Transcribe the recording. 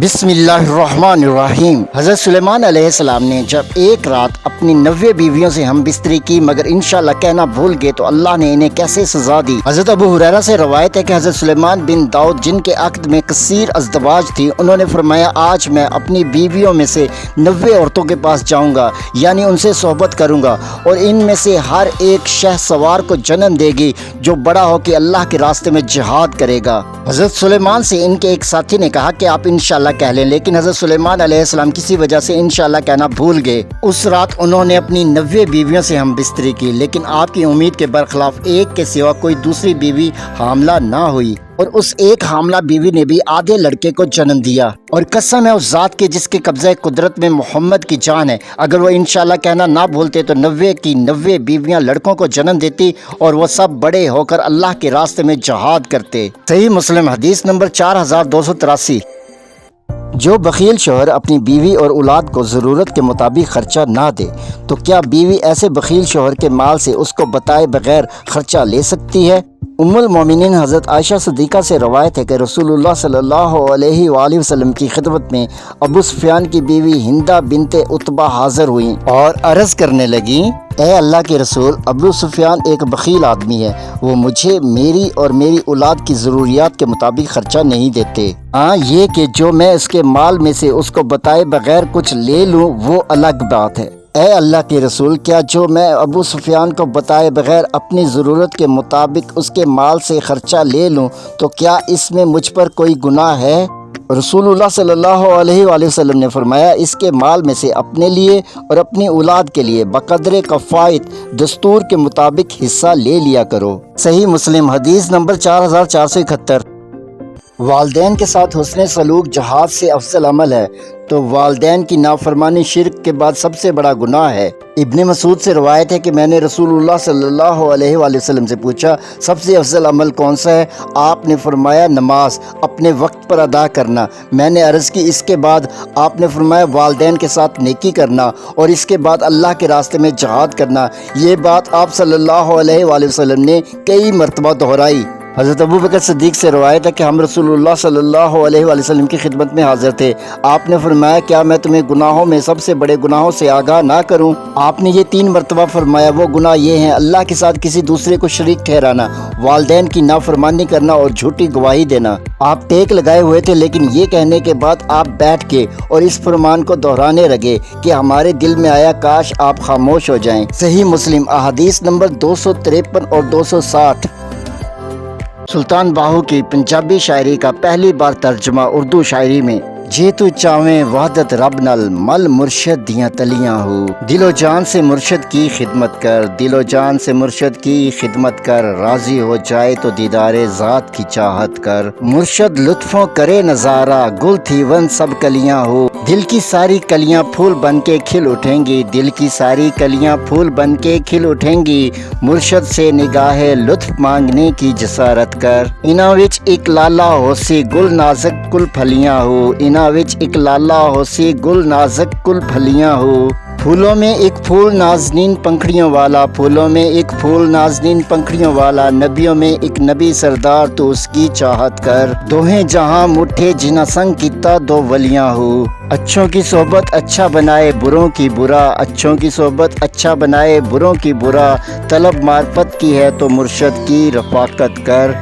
बिस्मिल्लाहिर्रहमानिर्रहीम। हज़रत सुलेमान अलैहिस्सलाम ने जब एक रात अपनी 90 बीवियों से हम बिस्तरी की मगर इंशाअल्लाह कहना भूल गए तो अल्लाह ने इन्हें कैसे सजा दी। हज़रत अबू हुरैरा से रवायत है कि हज़रत सुलेमान बिन दाऊद जिनके अक़द में कसीर अज़दवाज थी, उन्होंने फरमाया आज मैं अपनी बीवियों में से 90 औरतों के पास जाऊँगा, यानी उनसे सोहबत करूँगा और इनमें से हर एक शहसवार को जन्म देगी जो बड़ा हो कि अल्लाह के रास्ते में जिहाद करेगा। हज़रत सुलेमान से इनके एक साथी ने कहा कि आप इंशाअल्लाह कह लें, लेकिन हज़रत सुलेमान अलैहिस्सलाम किसी वजह से इंशाअल्लाह कहना भूल गए। उस रात उन्होंने अपनी 90 बीवियों से हम बिस्तरी की, लेकिन आपकी उम्मीद के बरखिलाफ एक के सिवा कोई दूसरी बीवी हामला ना हुई और उस एक हामला बीवी ने भी आधे लड़के को जन्म दिया। और कसम है उस ज़ात के जिसके कब्ज़े कुदरत में मोहम्मद की जान है, अगर वो इंशाअल्लाह कहना ना भूलते तो 90 की 90 बीवियां लड़कों को जन्म देती और वो सब बड़े होकर अल्लाह के रास्ते में जहाद करते। सही मुस्लिम हदीस नंबर 4283। जो बखील शोहर अपनी बीवी और औलाद को ज़रूरत के मुताबिक खर्चा ना दे तो क्या बीवी ऐसे बखील शोहर के माल से उसको बताए बगैर खर्चा ले सकती है? उम्मुल मोमिनीन हज़रत आयशा सिद्दीक़ा से रवायत है कि रसूलुल्लाह सल्लल्लाहु अलैहि वसल्लम की खिदमत में अबू सुफियान की बीवी हिंदा बिनते उतबा हाज़िर हुई और अर्ज़ करने लगी, ए अल्लाह के रसूल, अबू सुफियान एक बखील आदमी है, वो मुझे मेरी और मेरी औलाद की ज़रूरियात के मुताबिक खर्चा नहीं देते। हाँ, ये कि जो मैं इसके माल में से उसको बताए बगैर कुछ ले लूँ वो अलग बात है। ए अल्लाह के रसूल, क्या जो मैं अबू सुफियान को बताए बगैर अपनी ज़रूरत के मुताबिक उसके माल से ख़र्चा ले लूँ तो क्या इसमें मुझ पर कोई गुनाह है? रसूलुल्लाह सल्लल्लाहु अलैहि वसल्लम ने फरमाया, इसके माल में से अपने लिए और अपनी औलाद के लिए बक़द्रे कफ़ायत दस्तूर के मुताबिक हिस्सा ले लिया करो। सही मुस्लिम हदीस नंबर 4471। वालदैन के साथ हुस्न सलूक जहाद से अफजल अमल है तो वालदैन की नाफरमानी शिर्क के बाद सबसे बड़ा गुनाह है। इब्ने मसूद से रवायत है कि मैंने रसूलुल्लाह सल्लल्लाहु अलैहि वसल्लम से पूछा, सबसे अफजल अमल कौन सा है? आपने फरमाया नमाज अपने वक्त पर अदा करना। मैंने अर्ज़ की इसके बाद? आपने फरमाया वालदैन के साथ नेकी करना और इसके बाद अल्लाह के रास्ते में जहाद करना। ये बात आप सल्लल्लाहु अलैहि वसल्लम ने कई मरतबा दोहराई। हज़रत अबू बकर सिद्दीक़ से रवायत है कि हम रसूलुल्लाह सल्लल्लाहु अलैहि वसल्लम की खिदमत में हाज़िर थे। आपने फरमाया, क्या मैं तुम्हें गुनाहों में सबसे बड़े गुनाहों से आगाह ना करूं? आपने ये 3 मरतबा फरमाया। वो गुनाह ये हैं, अल्लाह के साथ किसी दूसरे को शरीक ठहराना, वालदैन की नाफरमानी करना और झूठी गवाही देना। आप टेक लगाए हुए थे, लेकिन ये कहने के बाद आप बैठ के और इस फरमान को दोहराने लगे कि हमारे दिल में आया काश आप खामोश हो जाएं। सही मुस्लिम अहादीस नंबर 253 और 260। सुल्तान बाहू की पंजाबी शायरी का पहली बार तर्जुमा उर्दू शायरी में। जे तू चावें वहदत रब नल मल मुर्शद दियाँ तलियाँ हो, दिलो जान से मुर्शद की खिदमत कर, दिलो जान से मुर्शद की खिदमत कर, राजी हो जाए तो दीदारे ज़ात की चाहत कर, मुर्शद लुत्फ़ों करे नज़ारा गुल थी वन सब कलियाँ हो, दिल की सारी कलियाँ फूल बन के खिल उठेंगी, दिल की सारी कलियाँ फूल बन के खिल उठेंगी, मुर्शद से निगाहे लुत्फ़ मांगने की जसारत कर, इना विच एक लाला होसी गुल नाज़क कुल फलियाँ हो, इना विच एक लाला होसी गुल नाज़क कुल फलियाँ हो, फूलों में एक फूल नाज़नीन पंखड़ियों वाला, फूलों में एक फूल नाज़नीन पंखड़ियों वाला, नबियों में एक नबी सरदार तो उसकी चाहत कर, दोहें जहां मुठे जिना संग कीता दो वलियां हो, अच्छों की सोहबत अच्छा बनाए बुरों की बुरा, अच्छों की सोहबत अच्छा बनाए बुरों की बुरा, तलब मार्फत की है तो मुर्शद की रफ़ाकत कर।